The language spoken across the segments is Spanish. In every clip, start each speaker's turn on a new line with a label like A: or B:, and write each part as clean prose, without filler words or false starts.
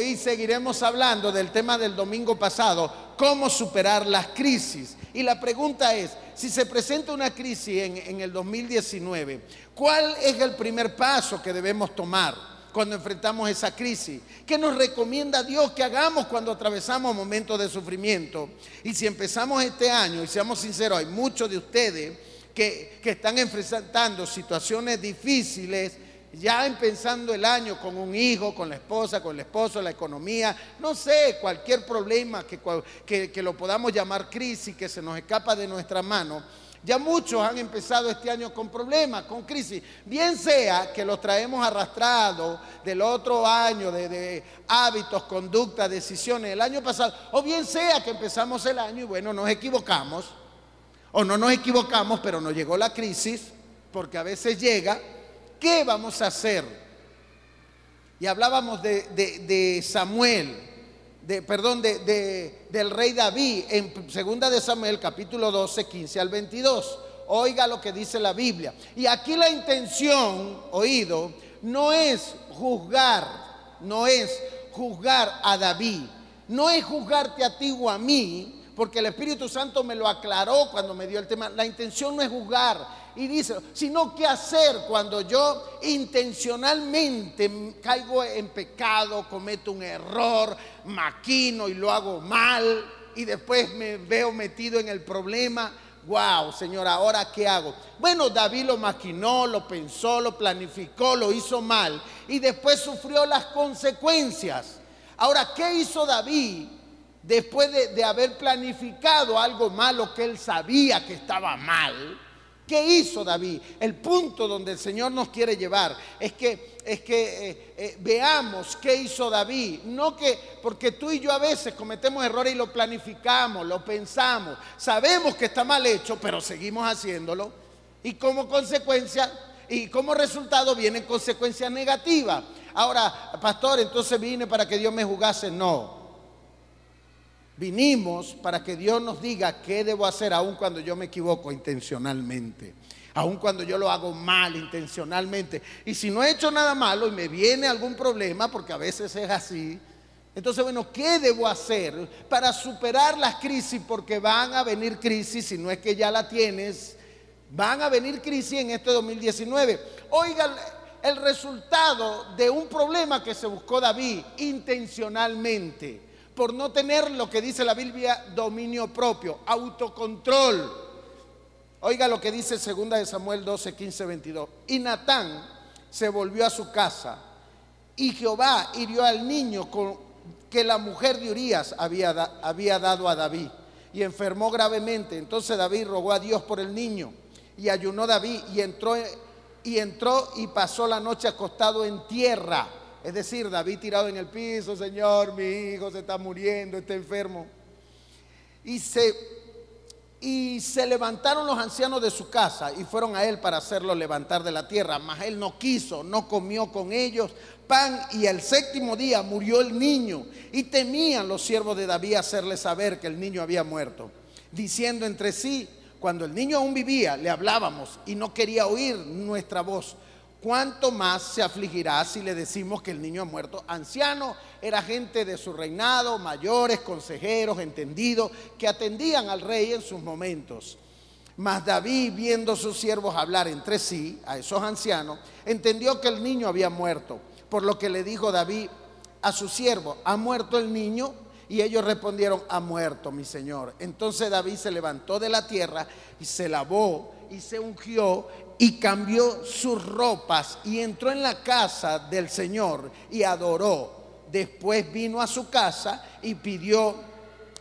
A: Hoy seguiremos hablando del tema del domingo pasado, cómo superar las crisis. Y la pregunta es, si se presenta una crisis en el 2019, ¿cuál es el primer paso que debemos tomar cuando enfrentamos esa crisis? ¿Qué nos recomienda Dios que hagamos cuando atravesamos momentos de sufrimiento? Y si empezamos este año, y seamos sinceros, hay muchos de ustedes que están enfrentando situaciones difíciles, ya empezando el año con un hijo, con la esposa, con el esposo, la economía, no sé, cualquier problema que lo podamos llamar crisis, que se nos escapa de nuestra mano. Ya muchos han empezado este año con problemas, con crisis, bien sea que los traemos arrastrados del otro año, de hábitos, conductas, decisiones del año pasado, o bien sea que empezamos el año y bueno, nos equivocamos, o no nos equivocamos, pero nos llegó la crisis, porque a veces llega. ¿Qué vamos a hacer? Y hablábamos de Samuel, del rey David, en 2 de Samuel, capítulo 12, 15 al 22. Oiga lo que dice la Biblia. Y aquí la intención, oído, no es juzgar a David, no es juzgarte a ti o a mí, porque el Espíritu Santo me lo aclaró cuando me dio el tema. La intención no es juzgar, y dice, sino qué hacer cuando yo intencionalmente caigo en pecado, cometo un error, maquino y lo hago mal, y después me veo metido en el problema. Wow, Señor, ¿ahora qué hago? Bueno, David lo maquinó, lo pensó, lo planificó, lo hizo mal, y después sufrió las consecuencias. Ahora, ¿qué hizo David después de haber planificado algo malo que él sabía que estaba mal? ¿Qué hizo David? El punto donde el Señor nos quiere llevar es que veamos qué hizo David. No que, porque tú y yo a veces cometemos errores y lo planificamos, lo pensamos, sabemos que está mal hecho, pero seguimos haciéndolo. Y como consecuencia, y como resultado vienen consecuencias negativas. Ahora, pastor, entonces vine para que Dios me juzgase. No. Vinimos para que Dios nos diga qué debo hacer aun cuando yo me equivoco intencionalmente, aun cuando yo lo hago mal intencionalmente. Y si no he hecho nada malo y me viene algún problema, porque a veces es así, entonces bueno, ¿qué debo hacer para superar las crisis? Porque van a venir crisis, si no es que ya la tienes, van a venir crisis en este 2019. Oigan, el resultado de un problema que se buscó David intencionalmente, por no tener lo que dice la Biblia, dominio propio, autocontrol. Oiga lo que dice 2 de Samuel 12, 15, 22. Y Natán se volvió a su casa, y Jehová hirió al niño que la mujer de Urías había dado a David, y enfermó gravemente. Entonces David rogó a Dios por el niño, y ayunó David, y entró y pasó la noche acostado en tierra. Es decir, David tirado en el piso: Señor, mi hijo se está muriendo, está enfermo. Y se levantaron los ancianos de su casa y fueron a él para hacerlo levantar de la tierra. Mas él no quiso, no comió con ellos pan, y el 7º día murió el niño. Y temían los siervos de David hacerle saber que el niño había muerto, diciendo entre sí: cuando el niño aún vivía, le hablábamos y no quería oír nuestra voz. ¿Cuánto más se afligirá si le decimos que el niño ha muerto? Anciano era gente de su reinado, mayores, consejeros, entendidos, que atendían al rey en sus momentos. Mas David, viendo sus siervos hablar entre sí, a esos ancianos, entendió que el niño había muerto. Por lo que le dijo David a sus siervos: ¿ha muerto el niño? Y ellos respondieron: ha muerto, mi señor. Entonces David se levantó de la tierra y se lavó y se ungió y cambió sus ropas y entró en la casa del Señor y adoró. Después vino a su casa y pidió,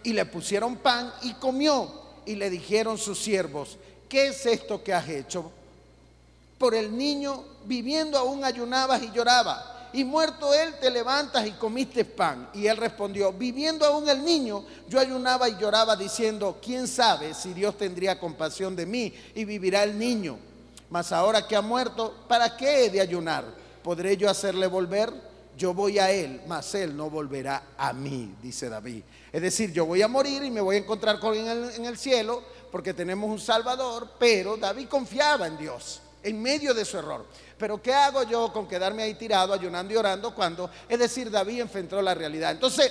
A: y le pusieron pan y comió. Y le dijeron sus siervos: ¿qué es esto que has hecho? Por el niño, viviendo aún ayunabas y llorabas, y muerto él te levantas y comiste pan. Y él respondió: viviendo aún el niño, yo ayunaba y lloraba, diciendo: ¿quién sabe si Dios tendría compasión de mí y vivirá el niño? Mas ahora que ha muerto, ¿para qué he de ayunar? ¿Podré yo hacerle volver? Yo voy a él, mas él no volverá a mí, dice David. Es decir, yo voy a morir y me voy a encontrar con él en el cielo, porque tenemos un Salvador. Pero David confiaba en Dios. en medio de su error. Pero ¿qué hago yo con quedarme ahí tirado, ayunando y orando cuando, es decir, David enfrentó la realidad? Entonces,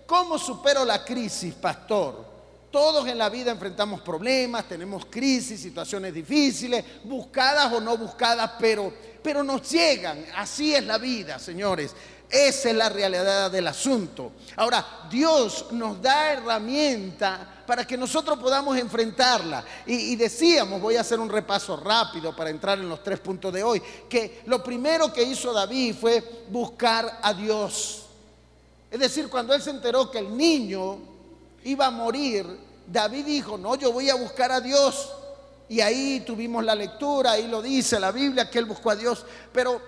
A: ¿cómo supero la crisis, pastor? Todos en la vida enfrentamos problemas, tenemos crisis, situaciones difíciles, buscadas o no buscadas, pero nos llegan. Así es la vida, señores. Esa es la realidad del asunto. Ahora, Dios nos da herramienta para que nosotros podamos enfrentarla. Y decíamos, voy a hacer un repaso rápido para entrar en los 3 puntos de hoy, que lo primero que hizo David fue buscar a Dios. Es decir, cuando él se enteró que el niño iba a morir, David dijo, no, yo voy a buscar a Dios. Y ahí tuvimos la lectura, ahí lo dice la Biblia, que él buscó a Dios. Pero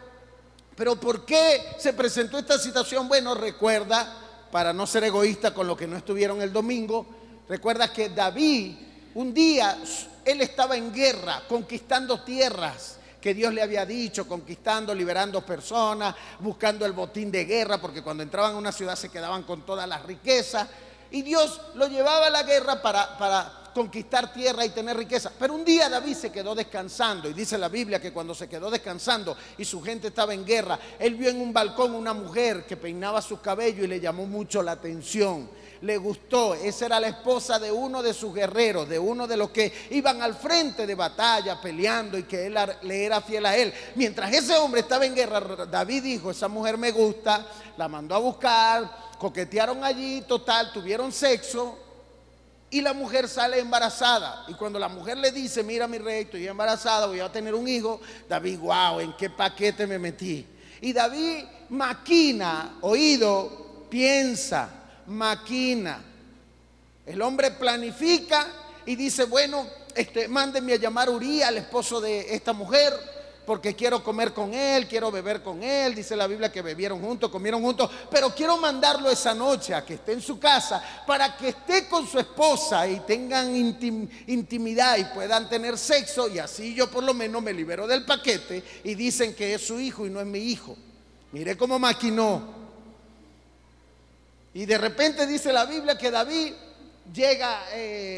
A: ¿por qué se presentó esta situación? Bueno, recuerda, para no ser egoísta con los que no estuvieron el domingo, recuerda que David, un día, él estaba en guerra, conquistando tierras que Dios le había dicho, conquistando, liberando personas, buscando el botín de guerra, porque cuando entraban a una ciudad se quedaban con todas las riquezas, y Dios lo llevaba a la guerra para conquistar tierra y tener riqueza. Pero un día David se quedó descansando, y dice la Biblia que cuando se quedó descansando y su gente estaba en guerra, él vio en un balcón una mujer que peinaba su cabello y le llamó mucho la atención. Le gustó. Esa era la esposa de uno de sus guerreros, de uno de los que iban al frente de batalla peleando y que él le era fiel a él. Mientras ese hombre estaba en guerra, David dijo, esa mujer me gusta, la mandó a buscar, coquetearon allí, total, tuvieron sexo y la mujer sale embarazada. Y cuando la mujer le dice, mira mi rey, estoy embarazada, voy a tener un hijo, David, wow, ¿en qué paquete me metí? Y David maquina, oído, piensa, maquina. El hombre planifica y dice, bueno, mándenme a llamar a Urías, el esposo de esta mujer, porque quiero comer con él, quiero beber con él. Dice la Biblia que bebieron juntos, comieron juntos, pero quiero mandarlo esa noche a que esté en su casa para que esté con su esposa y tengan intimidad y puedan tener sexo, y así yo por lo menos me libero del paquete y dicen que es su hijo y no es mi hijo. Mire cómo maquinó. Y de repente dice la Biblia que David llega,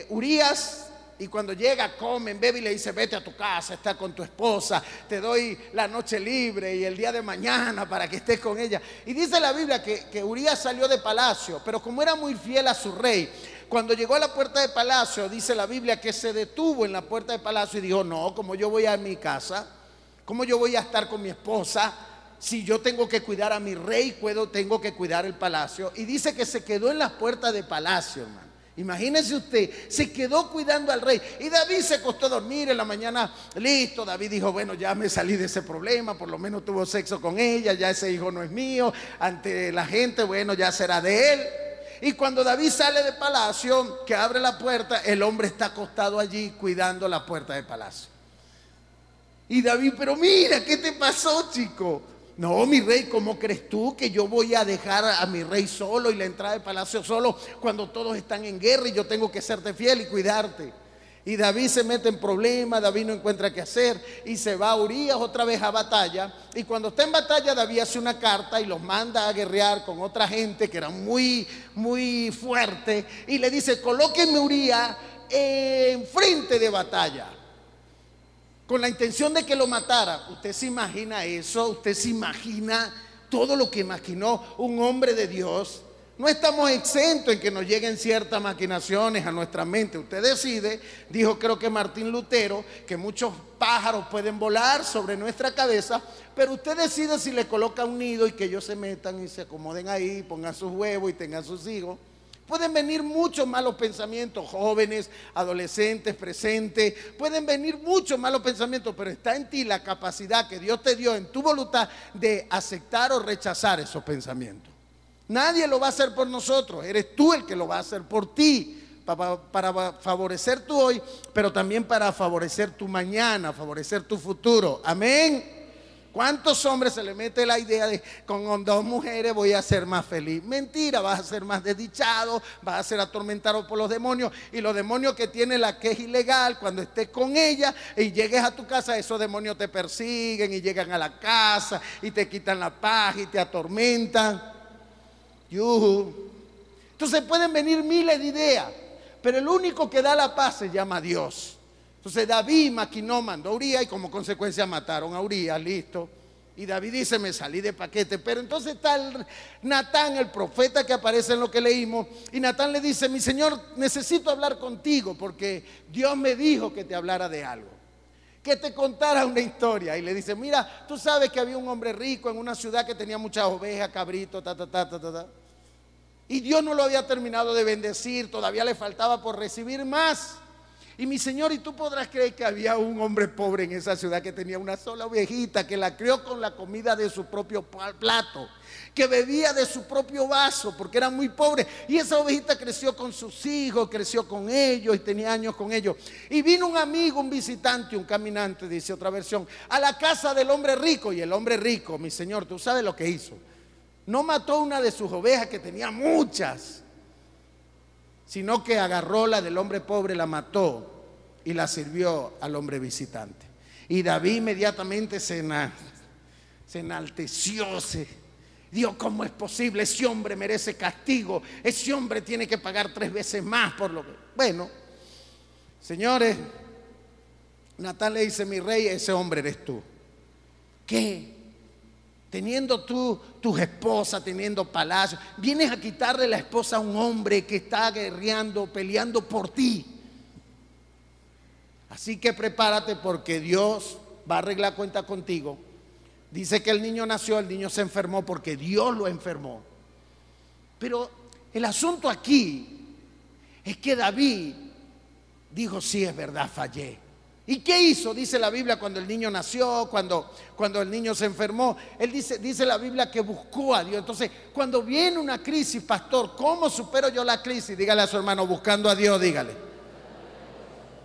A: Urías, y cuando llega, comen, bebe y le dice, vete a tu casa, está con tu esposa, te doy la noche libre y el día de mañana para que estés con ella. Y dice la Biblia que Urías salió de palacio, pero como era muy fiel a su rey, cuando llegó a la puerta de palacio, dice la Biblia que se detuvo en la puerta de palacio y dijo, no, como yo voy a mi casa, como yo voy a estar con mi esposa, si yo tengo que cuidar a mi rey, tengo que cuidar el palacio. Y dice que se quedó en las puertas de palacio, hermano. Imagínese usted, se quedó cuidando al rey. Y David se acostó a dormir en la mañana. Listo, David dijo, bueno, ya me salí de ese problema, por lo menos tuvo sexo con ella, ya ese hijo no es mío. Ante la gente, bueno, ya será de él. Y cuando David sale de palacio, que abre la puerta, el hombre está acostado allí cuidando la puerta de palacio. Y David, pero mira, ¿qué te pasó, chico? No, mi rey, ¿cómo crees tú que yo voy a dejar a mi rey solo y la entrada de palacio solo cuando todos están en guerra y yo tengo que serte fiel y cuidarte? Y David se mete en problemas, David no encuentra qué hacer y se va a Urías otra vez a batalla. Y cuando está en batalla, David hace una carta y los manda a guerrear con otra gente que era muy, muy fuerte. Y le dice, colóquenme Urías en frente de batalla, con la intención de que lo matara. ¿Usted se imagina eso? ¿Usted se imagina todo lo que maquinó un hombre de Dios? No estamos exentos en que nos lleguen ciertas maquinaciones a nuestra mente. Usted decide, dijo creo que Martín Lutero, que muchos pájaros pueden volar sobre nuestra cabeza, pero usted decide si le coloca un nido y que ellos se metan y se acomoden ahí, pongan sus huevos y tengan sus hijos. Pueden venir muchos malos pensamientos, jóvenes, adolescentes, presentes, pueden venir muchos malos pensamientos, pero está en ti la capacidad que Dios te dio en tu voluntad de aceptar o rechazar esos pensamientos. Nadie lo va a hacer por nosotros, eres tú el que lo va a hacer por ti, para favorecer tu hoy, pero también para favorecer tu mañana, favorecer tu futuro. Amén. ¿Cuántos hombres se le mete la idea de con 2 mujeres voy a ser más feliz? Mentira, vas a ser más desdichado, vas a ser atormentado por los demonios, y los demonios que tiene la que es ilegal, cuando estés con ella y llegues a tu casa, esos demonios te persiguen y llegan a la casa y te quitan la paz y te atormentan. Entonces pueden venir miles de ideas, pero el único que da la paz se llama Dios. Entonces David maquinó, mandó a Urías y como consecuencia mataron a Urías, listo. Y David dice, me salí de paquete. Pero entonces está Natán, el profeta que aparece en lo que leímos. Y Natán le dice, mi señor, necesito hablar contigo porque Dios me dijo que te hablara de algo, que te contara una historia. Y le dice, mira, tú sabes que había un hombre rico en una ciudad que tenía muchas ovejas, cabritos, y Dios no lo había terminado de bendecir, todavía le faltaba por recibir más. Y mi señor, y tú podrás creer que había un hombre pobre en esa ciudad que tenía una sola ovejita, que la crió con la comida de su propio plato, que bebía de su propio vaso, porque era muy pobre. Y esa ovejita creció con sus hijos, creció con ellos y tenía años con ellos. Y vino un amigo, un visitante, un caminante, dice otra versión, a la casa del hombre rico. Y el hombre rico, mi señor, tú sabes lo que hizo. No mató una de sus ovejas, que tenía muchas, sino que agarró la del hombre pobre, la mató y la sirvió al hombre visitante. Y David inmediatamente se enalteció, dijo, ¿cómo es posible? Ese hombre merece castigo, ese hombre tiene que pagar 3 veces más por lo que... Bueno, señores, Natán le dice, mi rey, ese hombre eres tú. ¿Qué? Teniendo tú tus esposas, teniendo palacios, vienes a quitarle la esposa a un hombre que está guerreando, peleando por ti. Así que prepárate porque Dios va a arreglar cuenta contigo. Dice que el niño nació, el niño se enfermó porque Dios lo enfermó. Pero el asunto aquí es que David dijo, sí, es verdad, fallé. ¿Y qué hizo? Dice la Biblia, cuando el niño nació, cuando el niño se enfermó. Él dice la Biblia que buscó a Dios. Entonces, cuando viene una crisis, pastor, ¿cómo supero yo la crisis? Dígale a su hermano, buscando a Dios, dígale.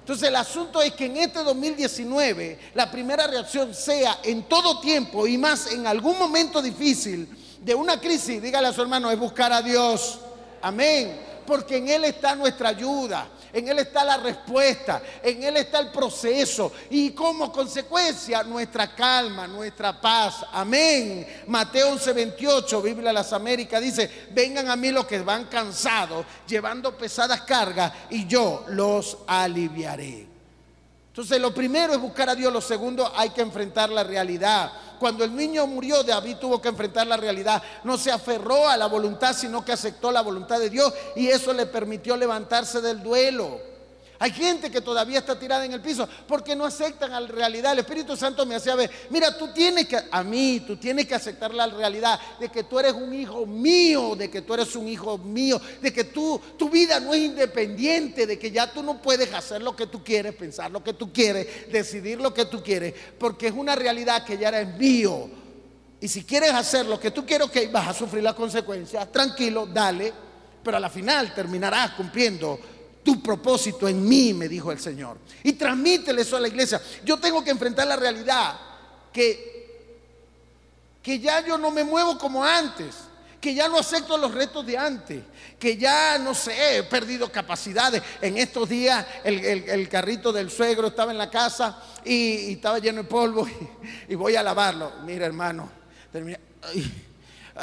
A: Entonces, el asunto es que en este 2019, la primera reacción sea en todo tiempo y más en algún momento difícil de una crisis, dígale a su hermano, es buscar a Dios. Amén. Porque en Él está nuestra ayuda. En Él está la respuesta, en Él está el proceso y como consecuencia nuestra calma, nuestra paz. Amén. Mateo 11:28, Biblia de las Américas dice, vengan a mí los que van cansados, llevando pesadas cargas y yo los aliviaré. Entonces lo primero es buscar a Dios, lo segundo hay que enfrentar la realidad. Cuando el niño murió, David tuvo que enfrentar la realidad. No se aferró a la voluntad, sino que aceptó la voluntad de Dios y eso le permitió levantarse del duelo. Hay gente que todavía está tirada en el piso porque no aceptan la realidad. El Espíritu Santo me hacía ver, mira, tú tienes que aceptar la realidad de que tú eres un hijo mío, de que tú eres un hijo mío, de que tu vida no es independiente, de que ya tú no puedes hacer lo que tú quieres, pensar lo que tú quieres, decidir lo que tú quieres, porque es una realidad que ya eres mío. Y si quieres hacer lo que tú quieres, ok, vas a sufrir las consecuencias, tranquilo, dale, pero a la final terminarás cumpliendo tu propósito en mí, me dijo el Señor. Y transmítele eso a la iglesia. Yo tengo que enfrentar la realidad que ya yo no me muevo como antes, que ya no acepto los retos de antes, que ya no sé, he perdido capacidades. En estos días el carrito del suegro estaba en la casa y estaba lleno de polvo y voy a lavarlo. Mira, hermano,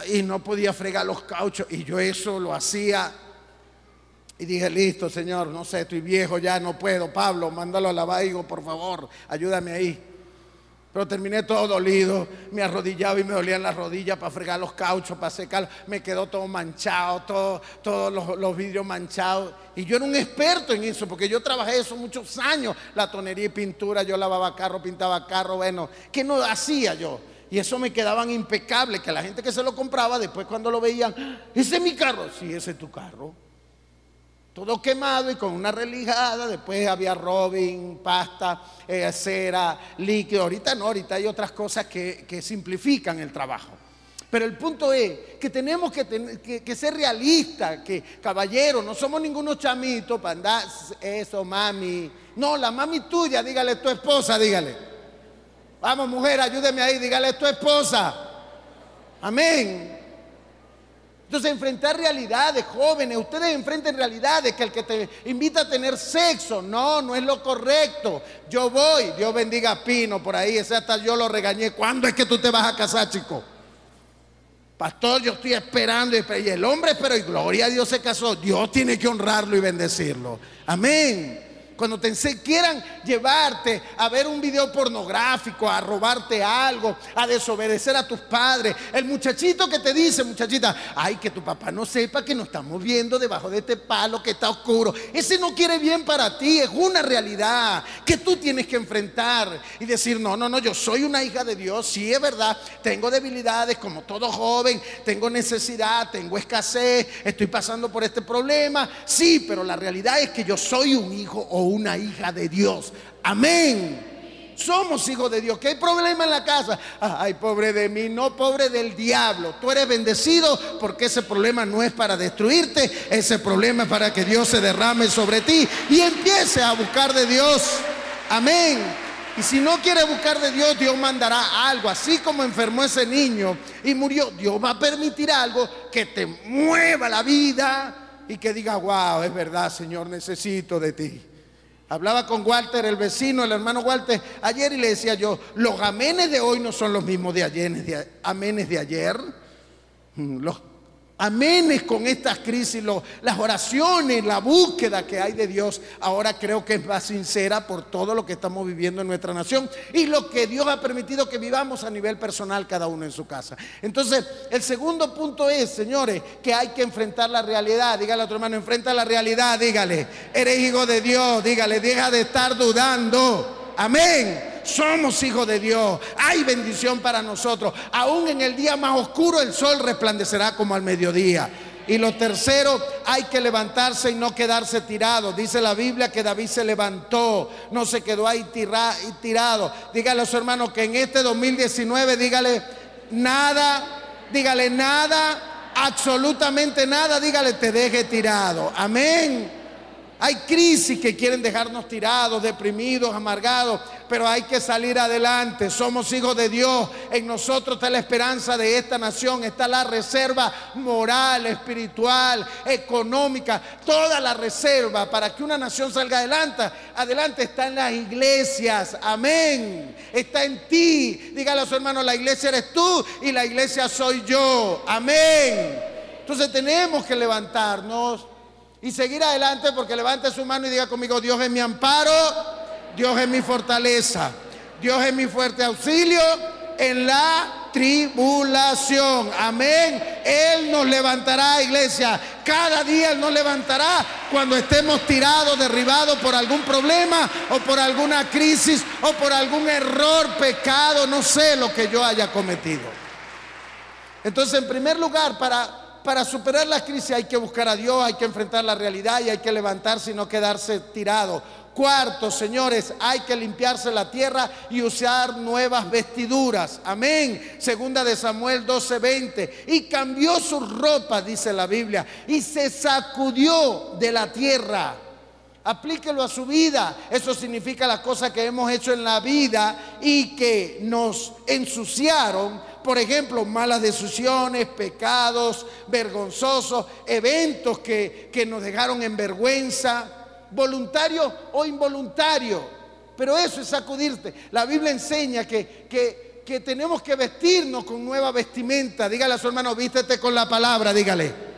A: y no podía fregar los cauchos y yo eso lo hacía. Y dije, listo, Señor, no sé, estoy viejo ya, no puedo. Pablo, mándalo a lavar, digo, por favor, ayúdame ahí. Pero terminé todo dolido, me arrodillaba y me dolían las rodillas para fregar los cauchos, para secar. Me quedó todo manchado, todos los vidrios manchados. Y yo era un experto en eso, porque yo trabajé eso muchos años. La tonería y pintura, yo lavaba carro, pintaba carro, bueno, ¿qué no hacía yo? Y eso me quedaban impecables, que la gente que se lo compraba, después cuando lo veían, ¡ese es mi carro! Sí, ese es tu carro. Todo quemado y con una relijada. Después había robin, pasta, cera, líquido. Ahorita no, ahorita hay otras cosas que simplifican el trabajo. Pero el punto es que tenemos que ser realistas, que caballeros, no somos ningunos chamitos para andar, eso mami. No, la mami tuya, dígale tu esposa, dígale. Vamos mujer, ayúdeme ahí, dígale tu esposa. Amén. Entonces enfrentar realidades, jóvenes, ustedes enfrenten realidades, que el que te invita a tener sexo, no es lo correcto. Yo voy, Dios bendiga a Pino por ahí, ese hasta yo lo regañé. ¿Cuándo es que tú te vas a casar, chico? Pastor, yo estoy esperando y el hombre esperó y gloria a Dios se casó. Dios tiene que honrarlo y bendecirlo. Amén. cuando quieran llevarte a ver un video pornográfico, a robarte algo, a desobedecer a tus padres. El muchachito que te dice, muchachita, ay, que tu papá no sepa que nos estamos viendo debajo de este palo que está oscuro. Ese no quiere bien para ti, es una realidad que tú tienes que enfrentar y decir, no, yo soy una hija de Dios, sí es verdad, tengo debilidades como todo joven, tengo necesidad, tengo escasez, estoy pasando por este problema, sí, pero la realidad es que yo soy un hijo o una hija de Dios. Amén. Somos hijos de Dios. ¿Que hay problema en la casa? Ay, pobre de mí, no, pobre del diablo. Tú eres bendecido porque ese problema no es para destruirte, ese problema es para que Dios se derrame sobre ti y empiece a buscar de Dios. Amén. Y si no quiere buscar de Dios, Dios mandará algo. Así como enfermó ese niño y murió, Dios va a permitir algo que te mueva la vida y que diga, wow, es verdad, Señor, necesito de ti. Hablaba con Walter, el vecino, el hermano Walter, ayer, y le decía yo, los amenes de hoy no son los mismos de ayer, amenes de ayer. Los amenes con estas crisis, las oraciones, la búsqueda que hay de Dios, ahora creo que es más sincera por todo lo que estamos viviendo en nuestra nación y lo que Dios ha permitido que vivamos a nivel personal cada uno en su casa. Entonces, el segundo punto es, señores, que hay que enfrentar la realidad. Dígale a tu hermano, enfrenta la realidad, dígale, eres hijo de Dios, dígale, deja de estar dudando. Amén. Somos hijos de Dios, hay bendición para nosotros. Aún en el día más oscuro el sol resplandecerá como al mediodía. Y lo tercero, hay que levantarse y no quedarse tirado. Dice la Biblia que David se levantó, no se quedó ahí tirado. Dígale a su hermano que en este 2019, dígale nada, absolutamente nada, dígale te deje tirado. Amén. Hay crisis que quieren dejarnos tirados, deprimidos, amargados, pero hay que salir adelante. Somos hijos de Dios. En nosotros está la esperanza de esta nación, está la reserva moral, espiritual, económica, toda la reserva para que una nación salga adelante está en las iglesias. Amén. Está en ti. Dígale a su hermano, la iglesia eres tú y la iglesia soy yo. Amén. Entonces tenemos que levantarnos y seguir adelante, porque levante su mano y diga conmigo, Dios es mi amparo, Dios es mi fortaleza, Dios es mi fuerte auxilio en la tribulación. Amén. Él nos levantará, iglesia. Cada día Él nos levantará cuando estemos tirados, derribados por algún problema o por alguna crisis o por algún error, pecado, no sé lo que yo haya cometido. Entonces, en primer lugar, para superar la crisis hay que buscar a Dios, hay que enfrentar la realidad y hay que levantarse y no quedarse tirado. Cuarto, señores, hay que limpiarse la tierra y usar nuevas vestiduras. Amén. Segunda de Samuel 12:20. Y cambió sus ropas, dice la Biblia, y se sacudió de la tierra. Aplíquelo a su vida. Eso significa las cosas que hemos hecho en la vida y que nos ensuciaron. Por ejemplo, malas decisiones, pecados vergonzosos, eventos que nos dejaron en vergüenza, voluntario o involuntario. Pero eso es sacudirte. La Biblia enseña que tenemos que vestirnos con nueva vestimenta. Dígale a su hermano, vístete con la palabra, dígale.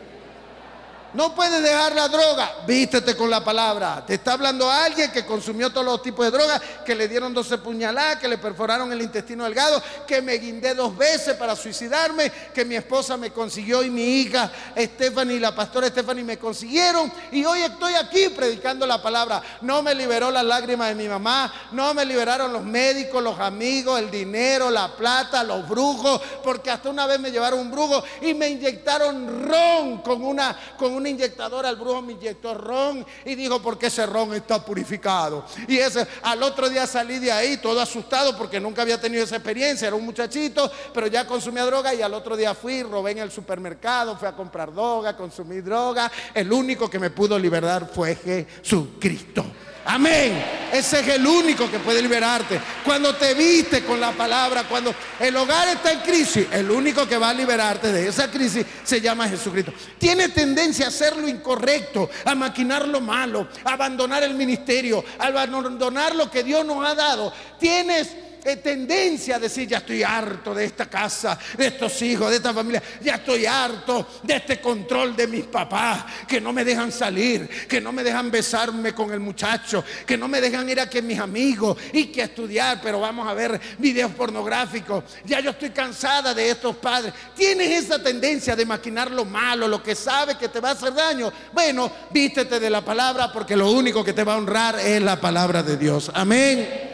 A: No puedes dejar la droga, vístete con la palabra. Te está hablando alguien que consumió todos los tipos de drogas, que le dieron 12 puñaladas, que le perforaron el intestino delgado, que me guindé 2 veces para suicidarme, que mi esposa me consiguió y mi hija Stephanie, la pastora Stephanie me consiguieron. Y hoy estoy aquí predicando la palabra. No me liberó las lágrimas de mi mamá, no me liberaron los médicos, los amigos, el dinero, la plata, los brujos, porque hasta una vez me llevaron un brujo y me inyectaron ron con una inyectadora. El brujo me inyectó ron y dijo, porque ese ron está purificado. Y al otro día salí de ahí todo asustado porque nunca había tenido esa experiencia. Era un muchachito, pero ya consumía droga. Y al otro día robé en el supermercado, fui a comprar droga, consumí droga. El único que me pudo liberar fue Jesucristo. Amén. Ese es el único que puede liberarte. Cuando te viste con la palabra, cuando el hogar está en crisis, el único que va a liberarte de esa crisis se llama Jesucristo. Tiene tendencia a hacer lo incorrecto, a maquinar lo malo, a abandonar el ministerio, a abandonar lo que Dios nos ha dado. Tienes tendencia a decir: ya estoy harto de esta casa, de estos hijos, de esta familia, ya estoy harto de este control de mis papás, que no me dejan salir, que no me dejan besarme con el muchacho, que no me dejan ir a que mis amigos y que estudiar, pero vamos a ver videos pornográficos. Ya yo estoy cansada de estos padres. Tienes esa tendencia de maquinar lo malo, lo que sabes que te va a hacer daño. Bueno, vístete de la palabra, porque lo único que te va a honrar es la palabra de Dios. Amén.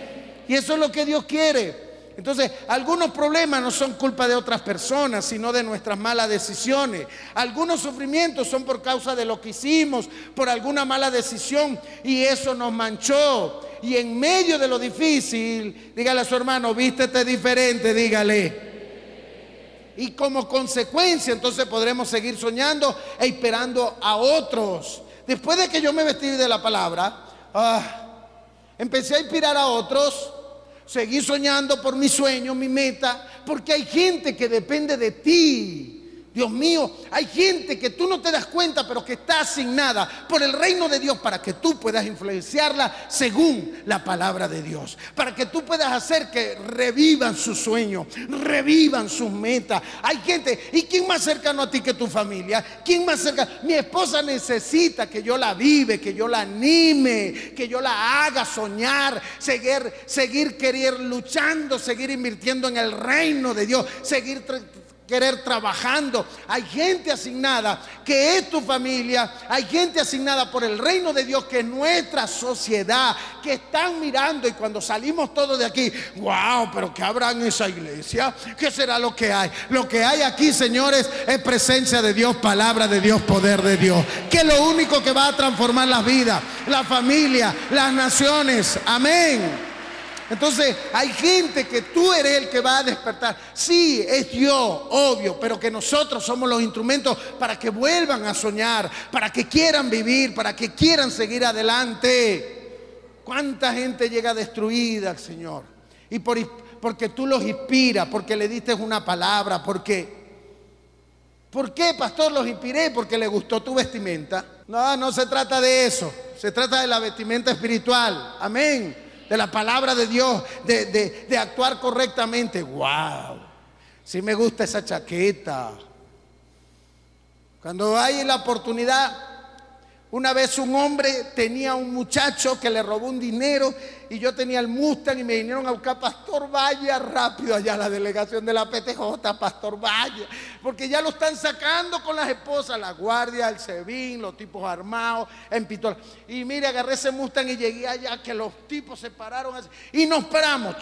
A: Y eso es lo que Dios quiere. Entonces, algunos problemas no son culpa de otras personas, sino de nuestras malas decisiones. Algunos sufrimientos son por causa de lo que hicimos, por alguna mala decisión, y eso nos manchó. Y en medio de lo difícil, dígale a su hermano: vístete diferente, dígale. Y como consecuencia, entonces podremos seguir soñando e esperando a otros. Después de que yo me vestí de la palabra, empecé a inspirar a otros. Seguí soñando por mi sueño, mi meta, porque hay gente que depende de ti. Dios mío, hay gente que tú no te das cuenta, pero que está asignada por el reino de Dios para que tú puedas influenciarla según la palabra de Dios, para que tú puedas hacer que revivan sus sueños, revivan sus metas. Hay gente, ¿y quién más cercano a ti que tu familia? ¿Quién más cercano? Mi esposa necesita que yo la vive, que yo la anime, que yo la haga soñar, seguir querer luchando, seguir invirtiendo en el reino de Dios, seguir querer trabajando. Hay gente asignada que es tu familia, hay gente asignada por el reino de Dios que es nuestra sociedad, que están mirando, y cuando salimos todos de aquí, wow, pero ¿qué habrá en esa iglesia? ¿Qué será lo que hay? Lo que hay aquí, señores, es presencia de Dios, palabra de Dios, poder de Dios, que es lo único que va a transformar las vidas, la familia, las naciones. Amén. Entonces hay gente que tú eres el que va a despertar. Sí, es Dios, obvio, pero que nosotros somos los instrumentos para que vuelvan a soñar, para que quieran vivir, para que quieran seguir adelante. ¿Cuánta gente llega destruida, Señor? Y porque tú los inspiras, porque le diste una palabra, porque... ¿Por qué, pastor, los inspiré? Porque le gustó tu vestimenta. No, no se trata de eso. Se trata de la vestimenta espiritual. Amén. De la palabra de Dios, de actuar correctamente. Wow, sí me gusta esa chaqueta. Cuando hay la oportunidad, una vez un hombre tenía un muchacho que le robó un dinero, y yo tenía el Mustang y me vinieron a buscar: pastor, vaya rápido allá a la delegación de la PTJ, pastor, vaya, porque ya lo están sacando con las esposas, la guardia, el SEBIN, los tipos armados en pistola. Y mire, agarré ese Mustang y llegué allá, que los tipos se pararon así, y nos paramos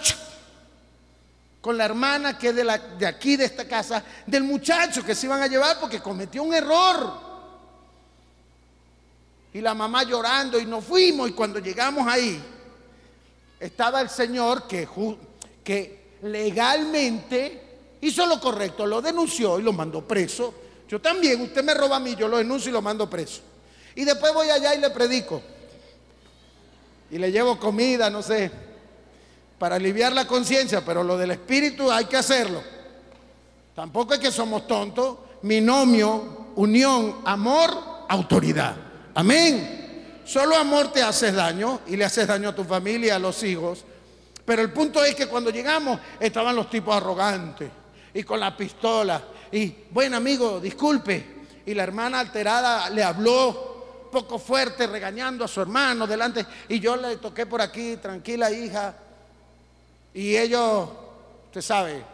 A: con la hermana que es de aquí, de esta casa, del muchacho que se iban a llevar porque cometió un error. Y la mamá llorando, y nos fuimos. Y cuando llegamos ahí, estaba el señor que legalmente hizo lo correcto, lo denunció y lo mandó preso. Yo también, usted me roba a mí, yo lo denuncio y lo mando preso. Y después voy allá y le predico. Y le llevo comida, no sé, para aliviar la conciencia, pero lo del espíritu hay que hacerlo. Tampoco es que somos tontos. Binomio, unión, amor, autoridad. Amén. Solo amor te hace daño, y le haces daño a tu familia, a los hijos. Pero el punto es que cuando llegamos estaban los tipos arrogantes y con la pistola. Y buen amigo, disculpe. Y la hermana alterada le habló poco fuerte, regañando a su hermano delante. Y yo le toqué por aquí: tranquila, hija. Y ellos, usted sabe,